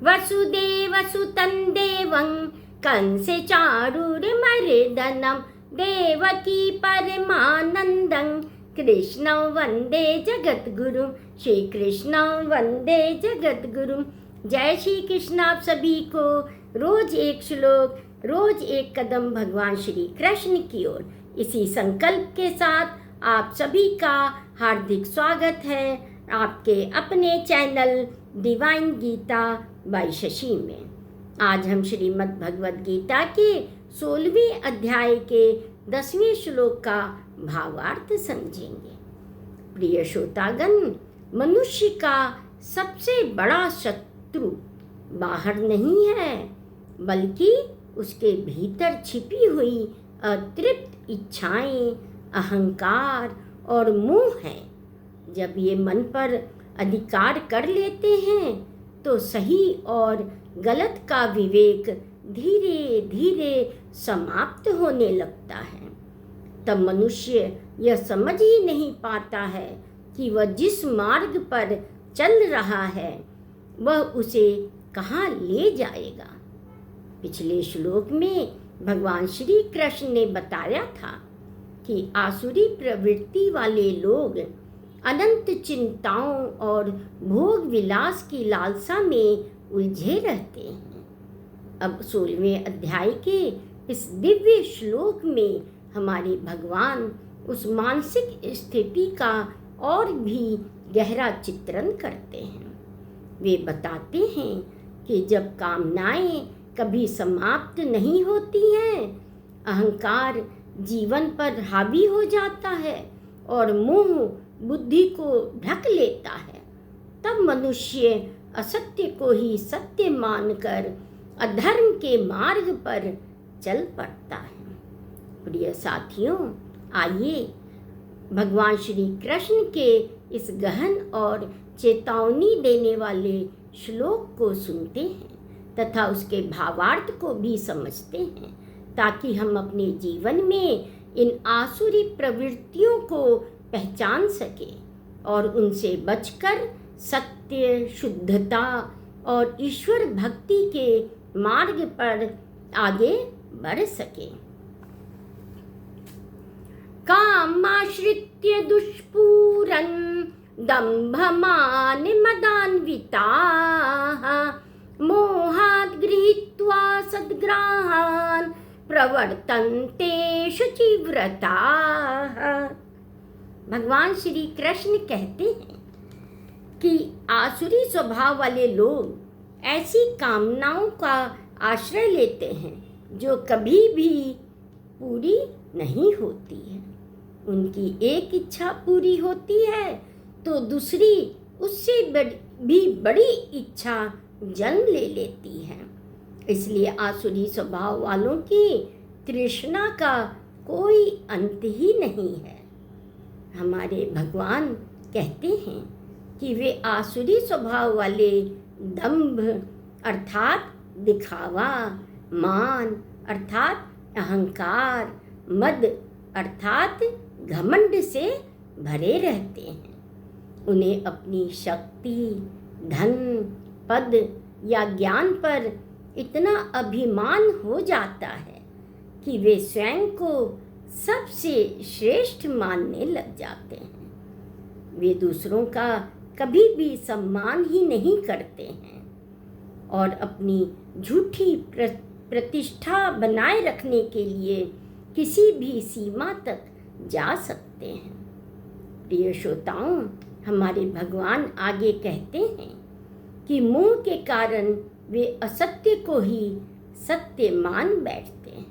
वसुदेवसुतं देवं कंसे चारुर्मर्दनं देवकी परमानन्दं कृष्णं वन्दे जगद्गुरुं। श्री कृष्णं वन्दे जगद्गुरुं। जय श्री कृष्ण। आप सभी को रोज एक श्लोक, रोज एक कदम भगवान श्री कृष्ण की ओर, इसी संकल्प के साथ आप सभी का हार्दिक स्वागत है आपके अपने channel divine Gita by Shashi में। आज हम श्रीमद् भगवद गीता के 16वें अध्याय के 10वें श्लोक का भावार्थ समझेंगे। प्रिय श्रोतागण, मनुष्य का सबसे बड़ा शत्रु बाहर नहीं है, बल्कि उसके भीतर छिपी हुई अतृप्त इच्छाएं, अहंकार और मोह है। जब ये मन पर अधिकार कर लेते हैं तो सही और गलत का विवेक धीरे धीरे समाप्त होने लगता है। तब मनुष्य यह समझ ही नहीं पाता है कि वह जिस मार्ग पर चल रहा है वह उसे कहाँ ले जाएगा। पिछले श्लोक में भगवान श्री कृष्ण ने बताया था कि आसुरी प्रवृत्ति वाले लोग अनंत चिंताओं और भोग विलास की लालसा में उलझे रहते हैं। अब 16वें अध्याय के इस दिव्य श्लोक में हमारे भगवान उस मानसिक स्थिति का और भी गहरा चित्रण करते हैं। वे बताते हैं कि जब कामनाएं कभी समाप्त नहीं होती हैं, अहंकार जीवन पर हावी हो जाता है और मोह बुद्धि को ढक लेता है, तब मनुष्य असत्य को ही सत्य मानकर अधर्म के मार्ग पर चल पड़ता है। प्रिय साथियों, आइए भगवान श्री कृष्ण के इस गहन और चेतावनी देने वाले श्लोक को सुनते हैं तथा उसके भावार्थ को भी समझते हैं, ताकि हम अपने जीवन में इन आसुरी प्रवृत्तियों को पहचान सके और उनसे बचकर सत्य, शुद्धता और ईश्वर भक्ति के मार्ग पर आगे बढ़ सके। कामाश्रित्य दुष्पूरन् दम्भमान मदान्विताः मोहात् गृहीत्वा सद्ग्राहान् प्रवर्तन्ते शुचिव्रताः। भगवान श्री कृष्ण कहते हैं कि आसुरी स्वभाव वाले लोग ऐसी कामनाओं का आश्रय लेते हैं जो कभी भी पूरी नहीं होती है। उनकी एक इच्छा पूरी होती है तो दूसरी उससे भी बड़ी इच्छा जन्म ले लेती है। इसलिए आसुरी स्वभाव वालों की तृष्णा का कोई अंत ही नहीं है। हमारे भगवान कहते हैं कि वे आसुरी स्वभाव वाले दंभ अर्थात दिखावा, मान अर्थात अहंकार, मद अर्थात घमंड से भरे रहते हैं। उन्हें अपनी शक्ति, धन, पद या ज्ञान पर इतना अभिमान हो जाता है कि वे स्वयं को सबसे श्रेष्ठ मानने लग जाते हैं। वे दूसरों का कभी भी सम्मान ही नहीं करते हैं और अपनी झूठी प्रतिष्ठा बनाए रखने के लिए किसी भी सीमा तक जा सकते हैं। प्रिय श्रोताओं, हमारे भगवान आगे कहते हैं कि मोह के कारण वे असत्य को ही सत्य मान बैठते हैं।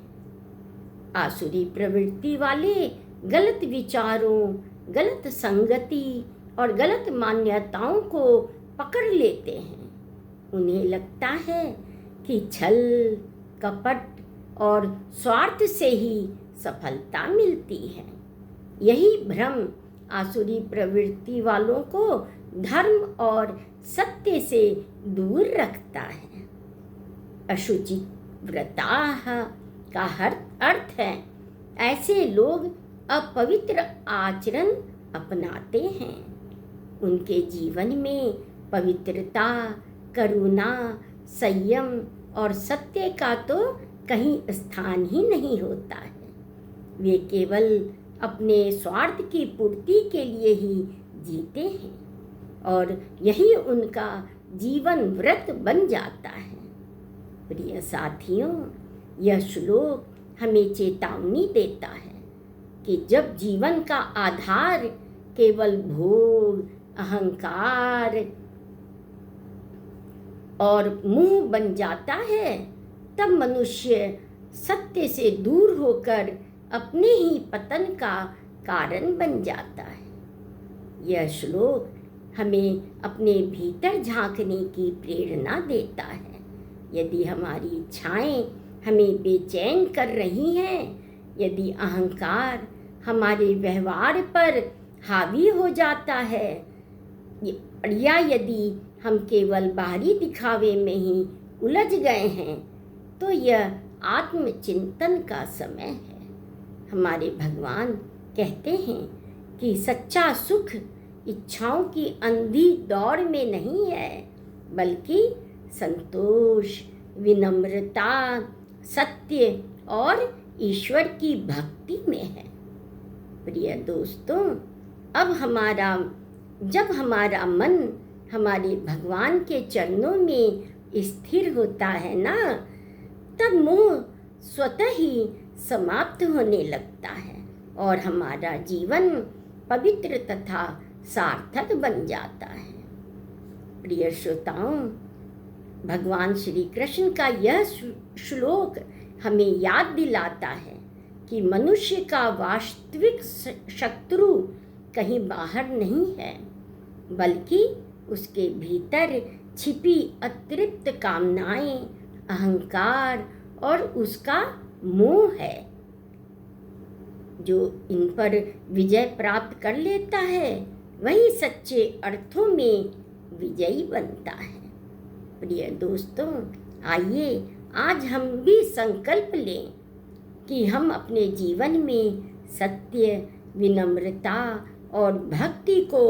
आसुरी प्रवृत्ति वाले गलत विचारों, गलत संगति और गलत मान्यताओं को पकड़ लेते हैं। उन्हें लगता है कि छल, कपट और स्वार्थ से ही सफलता मिलती है। यही भ्रम आसुरी प्रवृत्ति वालों को धर्म और सत्य से दूर रखता है। अशुचि व्रताः का अर्थ है ऐसे लोग अपवित्र आचरण अपनाते हैं। उनके जीवन में पवित्रता, करुणा, संयम और सत्य का तो कहीं स्थान ही नहीं होता है। वे केवल अपने स्वार्थ की पूर्ति के लिए ही जीते हैं और यही उनका जीवन व्रत बन जाता है। प्रिय साथियों, यह श्लोक हमें चेतावनी देता है कि जब जीवन का आधार केवल भोग, अहंकार और मुंह बन जाता है, तब मनुष्य सत्य से दूर होकर अपने ही पतन का कारण बन जाता है। यह श्लोक हमें अपने भीतर झांकने की प्रेरणा देता है। यदि हमारी इच्छाएं हमें बेचैन कर रही हैं, यदि अहंकार हमारे व्यवहार पर हावी हो जाता है, या यदि हम केवल बाहरी दिखावे में ही उलझ गए हैं, तो यह आत्मचिंतन का समय है। हमारे भगवान कहते हैं कि सच्चा सुख इच्छाओं की अंधी दौड़ में नहीं है, बल्कि संतोष, विनम्रता, सत्य और ईश्वर की भक्ति में है। प्रिय दोस्तों, जब हमारा मन हमारे भगवान के चरणों में स्थिर होता है ना, तब मोह स्वतः ही समाप्त होने लगता है और हमारा जीवन पवित्र तथा सार्थक बन जाता है। प्रिय श्रोताओं, भगवान श्री कृष्ण का यह श्लोक हमें याद दिलाता है कि मनुष्य का वास्तविक शत्रु कहीं बाहर नहीं है, बल्कि उसके भीतर छिपी अतिरिक्त कामनाएं, अहंकार और उसका मोह है। जो इन पर विजय प्राप्त कर लेता है, वही सच्चे अर्थों में विजयी बनता है। प्रिय दोस्तों, आइए आज हम भी संकल्प लें कि हम अपने जीवन में सत्य, विनम्रता और भक्ति को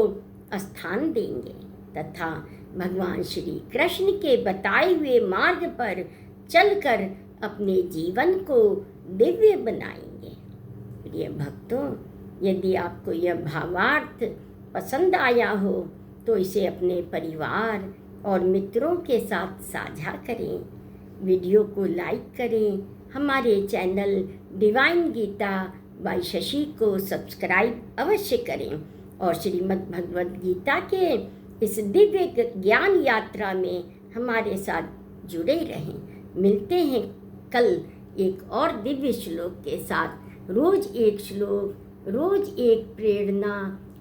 स्थान देंगे तथा भगवान श्री कृष्ण के बताए हुए मार्ग पर चलकर अपने जीवन को दिव्य बनाएंगे। प्रिय भक्तों, यदि आपको यह भावार्थ पसंद आया हो तो इसे अपने परिवार और मित्रों के साथ साझा करें, वीडियो को लाइक करें, हमारे channel divine Gita by Shashi को सब्सक्राइब अवश्य करें और श्रीमद् भगवद गीता के इस दिव्य ज्ञान यात्रा में हमारे साथ जुड़े रहें। मिलते हैं कल एक और दिव्य श्लोक के साथ। रोज एक श्लोक, रोज एक प्रेरणा,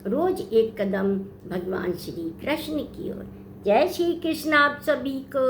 रोज एक कदम भगवान श्री कृष्ण की ओर। जय श्री कृष्ण आप सभी को।